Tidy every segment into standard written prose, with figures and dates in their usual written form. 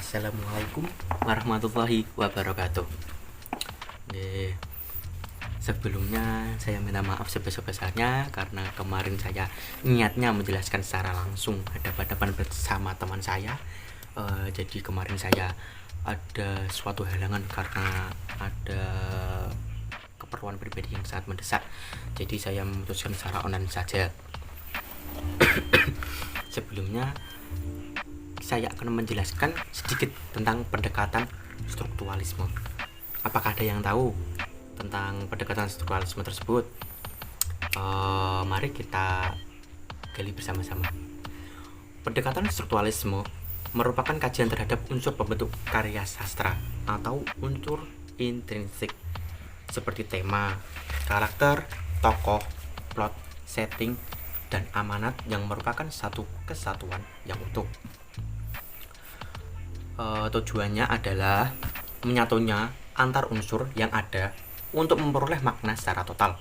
Assalamualaikum warahmatullahi wabarakatuh. Sebelumnya saya minta maaf sebesar-besarnya karena kemarin saya niatnya menjelaskan secara langsung hadapan-hadapan bersama teman saya. Jadi kemarin saya ada suatu halangan karena ada keperluan pribadi yang sangat mendesak. Jadi saya memutuskan secara online saja. Sebelumnya saya akan menjelaskan sedikit tentang pendekatan strukturalisme. Apakah ada yang tahu tentang pendekatan strukturalisme tersebut? Mari kita gali bersama-sama. Pendekatan strukturalisme merupakan kajian terhadap unsur pembentuk karya sastra atau unsur intrinsik seperti tema, karakter, tokoh, plot, setting, dan amanat yang merupakan satu kesatuan yang utuh. Tujuannya adalah menyatunya antar unsur yang ada untuk memperoleh makna secara total.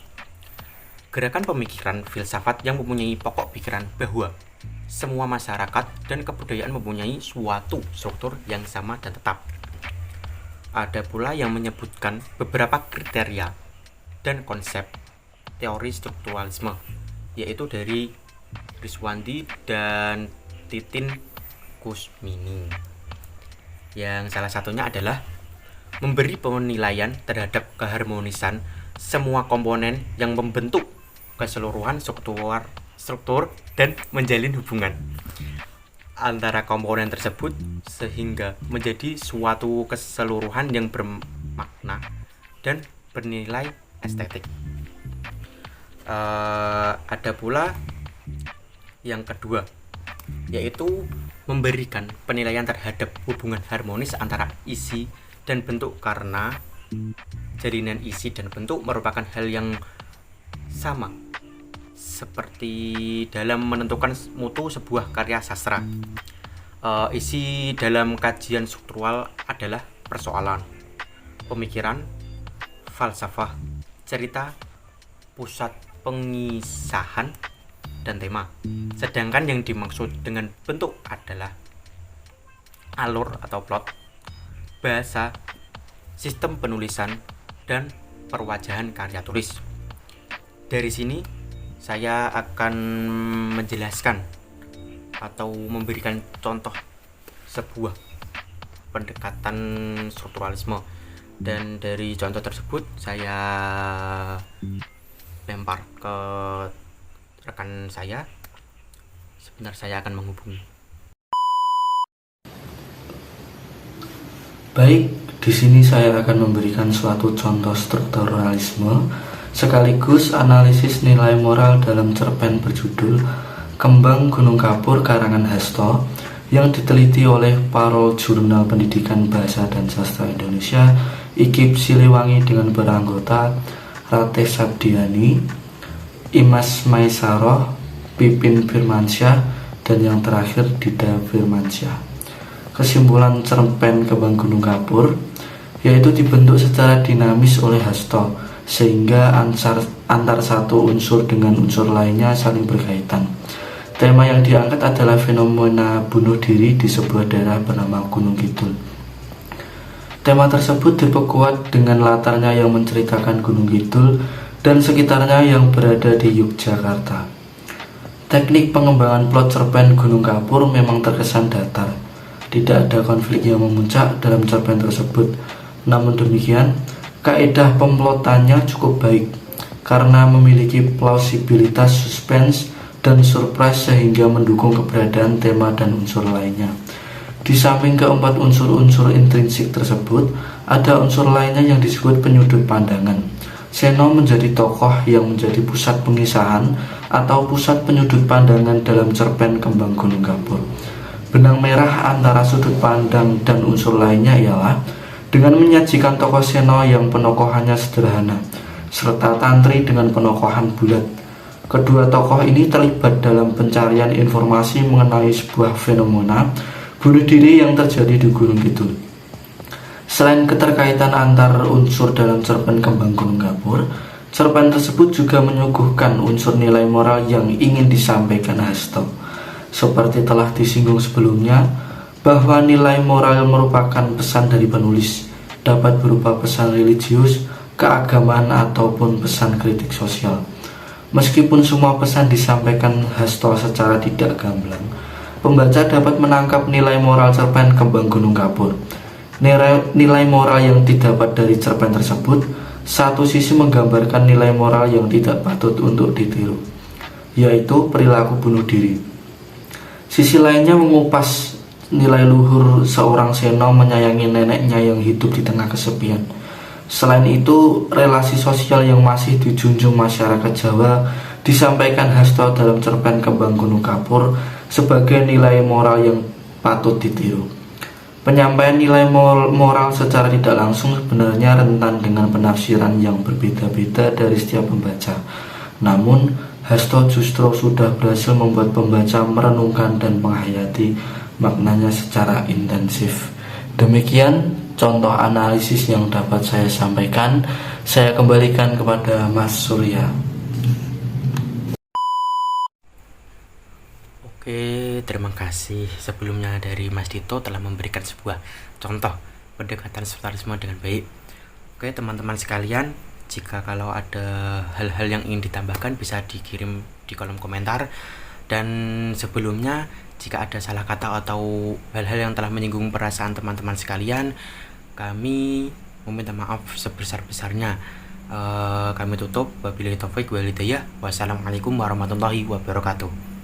Gerakan pemikiran filsafat yang mempunyai pokok pikiran bahwa semua masyarakat dan kebudayaan mempunyai suatu struktur yang sama dan tetap. Ada pula yang menyebutkan beberapa kriteria dan konsep teori strukturalisme, yaitu dari Riswandi dan Titin Kusmini. Yang salah satunya adalah memberi penilaian terhadap keharmonisan semua komponen yang membentuk keseluruhan struktur dan menjalin hubungan antara komponen tersebut sehingga menjadi suatu keseluruhan yang bermakna dan bernilai estetik. Ada pula yang kedua, yaitu memberikan penilaian terhadap hubungan harmonis antara isi dan bentuk, karena jalinan isi dan bentuk merupakan hal yang sama seperti dalam menentukan mutu sebuah karya sastra. Isi dalam kajian struktural adalah persoalan, pemikiran, falsafah, cerita, pusat pengisahan, dan tema. Sedangkan yang dimaksud dengan bentuk adalah alur atau plot, bahasa, sistem penulisan, dan perwajahan karya tulis. Dari sini saya akan menjelaskan atau memberikan contoh sebuah pendekatan strukturalisme, dan dari contoh tersebut saya lempar ke rekan saya. Sebentar, saya akan menghubungi. Baik, di sini saya akan memberikan suatu contoh strukturalisme sekaligus analisis nilai moral dalam cerpen berjudul Kembang Gunung Kapur karangan Hasto yang diteliti oleh Parol Jurnal Pendidikan Bahasa dan Sastra Indonesia IKIP Siliwangi dengan beranggota Ratih Sabdiani, Imas Maisaroh, Pipin Firmansyah, dan yang terakhir Dida Firmansyah. Kesimpulan cerpen Kembang Gunung Kapur yaitu dibentuk secara dinamis oleh Hasto sehingga antar satu unsur dengan unsur lainnya saling berkaitan. Tema yang diangkat adalah fenomena bunuh diri di sebuah daerah bernama Gunung Kidul. Tema tersebut diperkuat dengan latarnya yang menceritakan Gunung Kidul dan sekitarnya yang berada di Yogyakarta. Teknik pengembangan plot cerpen Gunung Kapur memang terkesan datar. Tidak ada konflik yang memuncak dalam cerpen tersebut. Namun demikian, kaedah pemplotannya cukup baik karena memiliki plausibilitas suspense dan surprise sehingga mendukung keberadaan tema dan unsur lainnya. Di samping keempat unsur-unsur intrinsik tersebut, ada unsur lainnya yang disebut penyudut pandangan. Seno menjadi tokoh yang menjadi pusat pengisahan atau pusat penyudut pandangan dalam cerpen Kembang Gunung Kapur. Benang merah antara sudut pandang dan unsur lainnya ialah dengan menyajikan tokoh Seno yang penokohannya sederhana, serta Tantri dengan penokohan bulat. Kedua tokoh ini terlibat dalam pencarian informasi mengenai sebuah fenomena bunuh diri yang terjadi di Gunung Kidul. Selain keterkaitan antar unsur dalam cerpen Kembang Gunung Kapur, cerpen tersebut juga menyuguhkan unsur nilai moral yang ingin disampaikan Hasto. Seperti telah disinggung sebelumnya, bahwa nilai moral merupakan pesan dari penulis, dapat berupa pesan religius, keagamaan, ataupun pesan kritik sosial. Meskipun semua pesan disampaikan Hasto secara tidak gamblang, pembaca dapat menangkap nilai moral cerpen Kembang Gunung Kapur. Nilai moral yang didapat dari cerpen tersebut satu sisi menggambarkan nilai moral yang tidak patut untuk ditiru, yaitu perilaku bunuh diri. Sisi lainnya mengupas nilai luhur seorang Seno menyayangi neneknya yang hidup di tengah kesepian. Selain itu, relasi sosial yang masih dijunjung masyarakat Jawa disampaikan Hasto dalam cerpen Kembang Gunung Kapur sebagai nilai moral yang patut ditiru. Penyampaian nilai moral secara tidak langsung sebenarnya rentan dengan penafsiran yang berbeda-beda dari setiap pembaca. Namun, Hasto justru sudah berhasil membuat pembaca merenungkan dan menghayati maknanya secara intensif. Demikian contoh analisis yang dapat saya sampaikan. Saya kembalikan kepada Mas Surya. Oke, terima kasih sebelumnya dari Mas Dito telah memberikan sebuah contoh pendekatan strukturalisme dengan baik. Oke, teman-teman sekalian, jika kalau ada hal-hal yang ingin ditambahkan bisa dikirim di kolom komentar. Dan sebelumnya, jika ada salah kata atau hal-hal yang telah menyinggung perasaan teman-teman sekalian, kami meminta maaf sebesar-besarnya. Kami tutup. Wabillahi taufik wal hidayah. Wassalamualaikum warahmatullahi wabarakatuh.